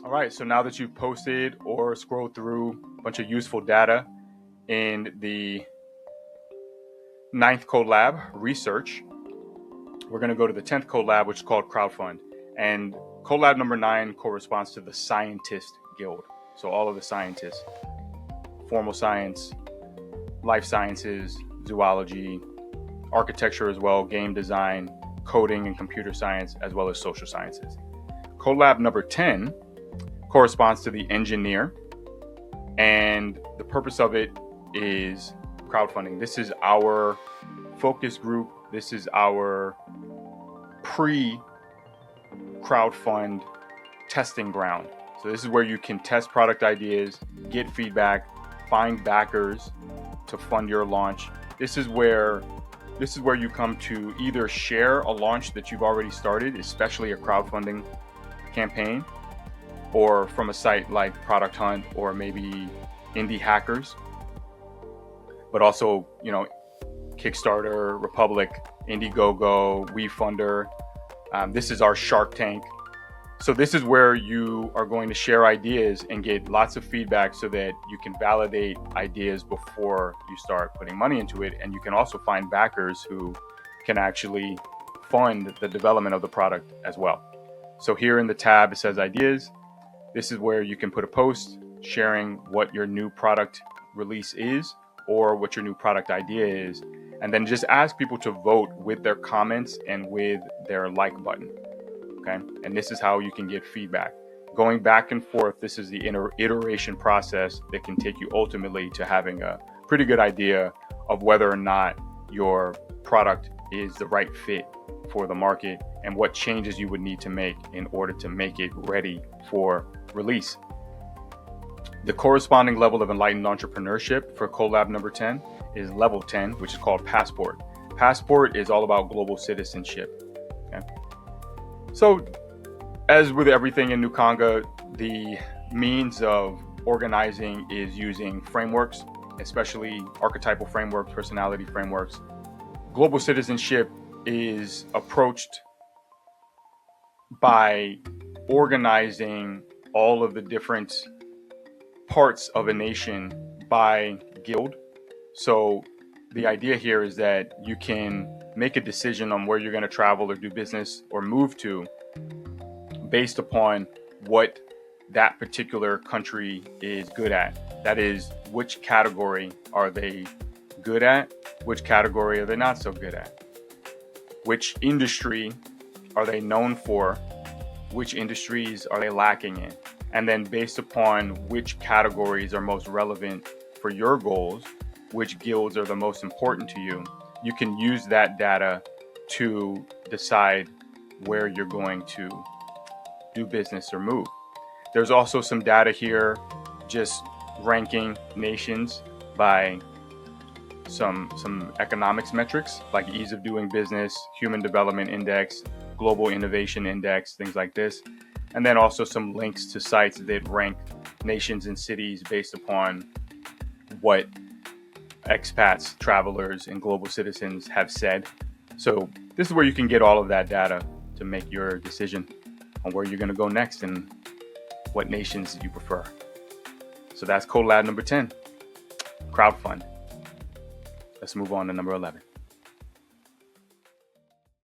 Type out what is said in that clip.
All right, so now that you've posted or scrolled through a bunch of useful data in the 9th collab research, we're going to go to the 10th collab, which is called Crowdfund. And collab number 9 corresponds to the Scientist Guild. So all of the scientists, formal science, life sciences, zoology, architecture as well, game design, coding and computer science, as well as social sciences. Collab number 10 corresponds to the engineer, and the purpose of it is crowdfunding. This is our focus group. This is our pre-crowdfund testing ground. So this is where you can test product ideas, get feedback, find backers to fund your launch. This is where you come to either share a launch that you've already started, especially a crowdfunding campaign, or from a site like Product Hunt or maybe Indie Hackers, but also, Kickstarter, Republic, Indiegogo, Wefunder. This is our Shark Tank. So this is where you are going to share ideas and get lots of feedback so that you can validate ideas before you start putting money into it. And you can also find backers who can actually fund the development of the product as well. So here in the tab, it says ideas. This is where you can put a post sharing what your new product release is or what your new product idea is. And then just ask people to vote with their comments and with their like button. Okay. And this is how you can get feedback. Going back and forth, this is the iteration process that can take you ultimately to having a pretty good idea of whether or not your product is the right fit for the market and what changes you would need to make in order to make it ready for release. The corresponding level of enlightened entrepreneurship for collab number 10 is level 10, which is called Passport. Passport is all about global citizenship. Okay. So as with everything in Nukanga, the means of organizing is using frameworks, especially archetypal frameworks, personality frameworks. Global citizenship is approached by organizing all of the different parts of a nation by guild. So the idea here is that you can make a decision on where you're going to travel or do business or move to based upon what that particular country is good at. That is, which category are they good at? Which category are they not so good at? Which industry are they known for? Which industries are they lacking in? And then based upon which categories are most relevant for your goals, which guilds are the most important to you, you can use that data to decide where you're going to do business or move. There's also some data here just ranking nations by some economics metrics like ease of doing business, human development index, global innovation index, things like this. And then also some links to sites that rank nations and cities based upon what expats, travelers, and global citizens have said. So this is where you can get all of that data to make your decision on where you're going to go next and what nations you prefer. So that's collab number 10, crowdfund. Let's move on to number 11.